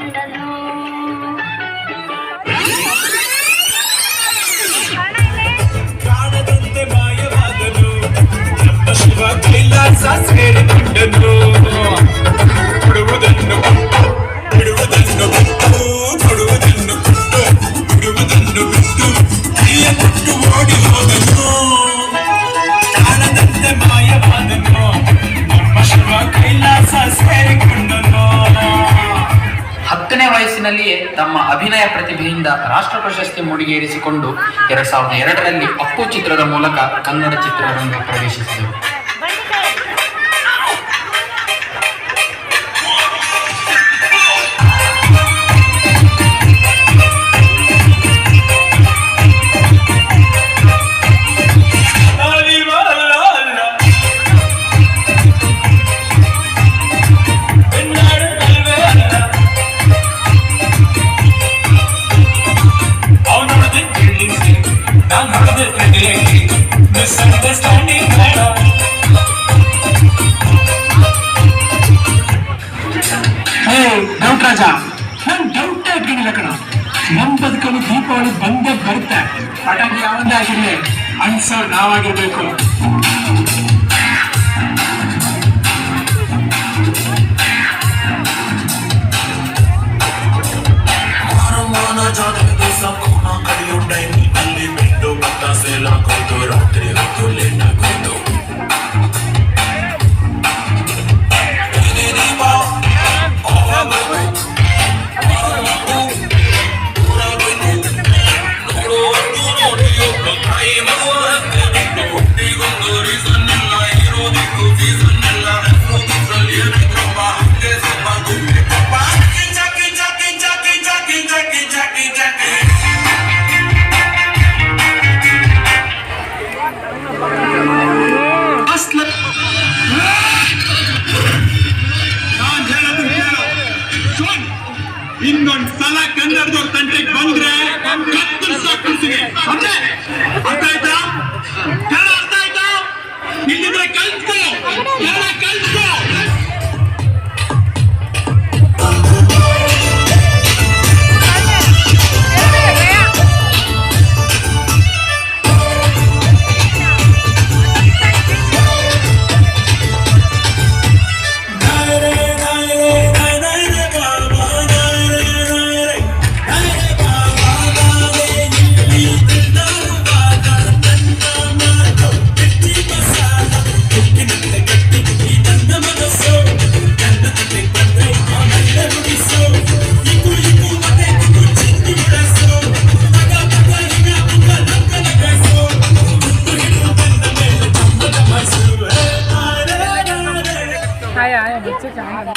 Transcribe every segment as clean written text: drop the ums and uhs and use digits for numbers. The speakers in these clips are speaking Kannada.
ಕಂಡನು. ಕಾಣದಂತೆ ಮಾಯವಾದನು ನಮ್ಮ ಶಿವ ಕೈಲಾಸ ಸೇರಿಕೊಂಡನು. ಕೊಡುವುದನ್ನು ಕೊಟ್ಟು ಬಿಡುವುದನ್ನು ಬಿಟ್ಟು ಕೊಡುವುದನ್ನು ಕೊಟ್ಟು ಬಿಡುವುದನ್ನು ಬಿಟ್ಟು ಪ್ರಿಯ ಕೊಟ್ಟು ಓಡಿ ಹೋದನು. ಕಾಣದಂತೆ ಮಾಯವಾದನು ನಮ್ಮ ಶಿವ ಕೈಲಾಸ ಸೇರಿಕೊಂಡನು. 10ನೇ ವಯಸ್ಸಿನಲ್ಲಿಯೇ ತಮ್ಮ ಅಭಿನಯ ಪ್ರತಿಭೆಯಿಂದ ರಾಷ್ಟ್ರ ಪ್ರಶಸ್ತಿ ಮುಡಿಗೇರಿಸಿಕೊಂಡು 2002ರಲ್ಲಿ ಅಪ್ಪು ಚಿತ್ರದ ಮೂಲಕ ಕನ್ನಡ ಚಿತ್ರರಂಗ ಪ್ರವೇಶಿಸಿದರು. ಡೌಟ್ ರಾಜ, ನನ್ ಡೌಟ್ ಆಗಿರಲಿಲ್ಲ ಕಣ. ನಮ್ ಬದುಕಲು ದೀಪಾವಳಿ ಬಂದೇ ಬರುತ್ತೆ. ಪಟಾಕಿ ಯಾವಂದೇ ಆಗಿರ್ಲಿ, ಅನ್ಸೋರ್ ನಾವಾಗಿರ್ಬೇಕು. ರಾತ್ರಿ ಹೊತ್ತು ಲೇಟ್ ಆಗೋದು. ಇನ್ನೊಂದ್ ಸಲ ಕನ್ನಡದವ್ರ ತಂಟೆಗೆ ಬಂದ್ರೆ ಕತ್ತರಿಸ್ತೀನಿ. ಅರ್ಥ ಆಯ್ತಾ? ಅರ್ಥ ಆಯ್ತಾ? ಇಲ್ಲಿದ್ರೆ ಕಲ್ತ್ಕೋ, ಕಲ್ತ್ಕೋ.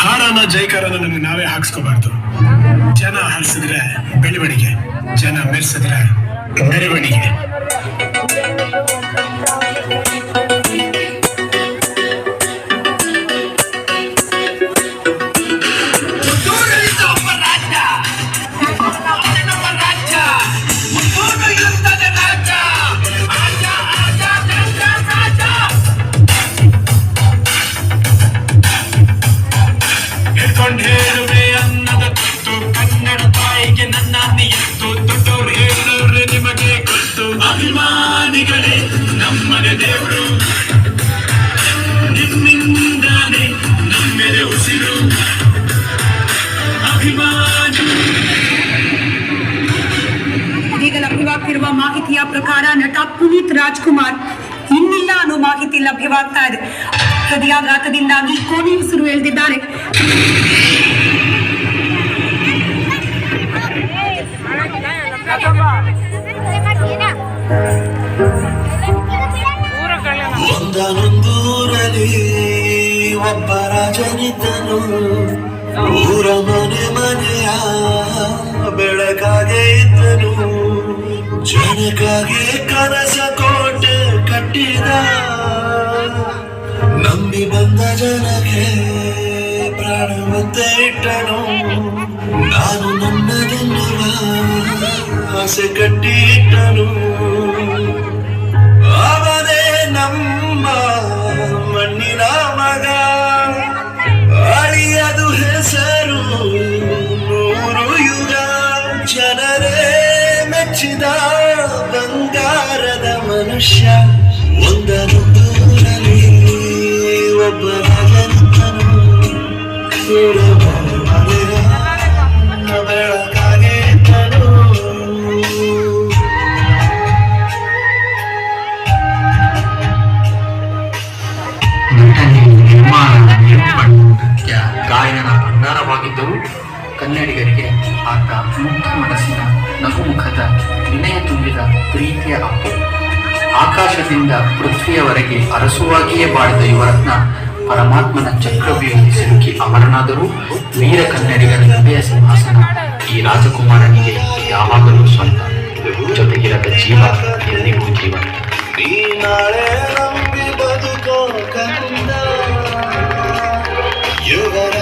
ಹಾರನ ಜೈಕಾರನ ನಮ್ಗೆ ನಾವೇ ಹಾಕ್ಸ್ಕೋಬಾರ್ದು. ಜನ ಹರಿಸಿದ್ರೆ ಬೆಳವಣಿಗೆ, ಜನ ಮೆರೆಸಿದ್ರೆ ಮೆರವಣಿಗೆ. ಹೇಳುವೆ ಅನ್ನದ ತುತ್ತು ಕನ್ನಡ ತಾಯಿಗೆ ನನ್ನ ನಿಯತ್ತು. ದೊಡ್ಡವರು ಹೇಳೋರೆ ನಿಮಗೆ ಗೊತ್ತು. ಅಭಿಮಾನಿಗಳೇ ನಮ್ಮನೆ ದೇವರು, ನಿಮ್ಮಿಂದಾನೆ ನಮ್ಮೆದೆ ಉಸಿರು. ಅಭಿಮಾನಿ ಇದೀಗ ಲಭ್ಯವಾಗ್ತಿರುವ ಮಾಹಿತಿಯ ಪ್ರಕಾರ ನಟ ಪುನೀತ್ ರಾಜ್ಕುಮಾರ್ ಇನ್ನಿಲ್ಲ ಅನ್ನೋ ಮಾಹಿತಿ ಲಭ್ಯವಾಗ್ತಾ ಇದೆ. ಹೃದಯಾಘಾತದಿಂದಾಗಿ ಕೊನೆಯುಸಿರು ಎಳೆದಿದ್ದಾರೆ. ಒಂದನೊಂದೂರಲ್ಲಿ ಒಬ್ಬ ರಾಜನಿದ್ದನು. ಊರ ಮನೆ ಮನೆಯ ಬೆಳಕಾಗೆ ಇದ್ದನು. ಜನಕ್ಕಾಗಿ ಕನಸ ಕೋಟೆ ಕಟ್ಟಿದ. ನಂಬಿ ಬಂದ ಜನಕ್ಕೆ ಪ್ರಾಣವಂತೆ ಇಟ್ಟನು. ನಾನು ನನ್ನದೆನ್ನುವ ಆಸೆ ಕಟ್ಟಿ ಇಟ್ಟನು. ಅವನೇ ನಮ್ಮ ಮಣ್ಣಿನ ಮಗ. ಅಳಿಯದು ಹೆಸರು ವರ್ಷ ಒಂದರೊಂದೂರಲ್ಲಿ ಒಬ್ಬ ರಾಜನಂತನು ಬೆಳಕಾಗೆ ತನು ನಟನೆ, ನಿರ್ಮಾಣ, ನಿರೂಪಣೆ, ನೃತ್ಯ, ಗಾಯನ ಭಂಡಾರವಾಗಿದ್ದರೂ ಕನ್ನಡಿಗರಿಗೆ ಆತ ಮುಕ್ತ ಮನಸ್ಸಿನ ನಗುಮುಖದ ವಿನಯ ತುಂಬಿದ ಪ್ರೀತಿಯ ಅಪ್ಪು. ಆಕಾಶದಿಂದ ಪೃಥ್ವಿಯವರೆಗೆ ಅರಸುವಾಗಿಯೇ ಬಾಳಿದ ಯುವರತ್ನ ಪರಮಾತ್ಮನ ಚಕ್ರವ್ಯೂಹಿ ಸಿಲುಕಿ ಅಮರನಾದರೂ ವೀರ ಕನ್ನಡಿಗರ ಹೃದಯ ಸಿಂಹಾಸನ ಈ ರಾಜಕುಮಾರನಿಗೆ ಯಾವಾಗಲೂ ಸ್ವಂತ. ಜೊತೆಗಿರದ ಜೀವ ಎಂದಿಗೂ ಜೀವ. ಈ ನಾಳೆ ನಂಬಿ ಬದುಕೋ ಕಂದ ಯುವರ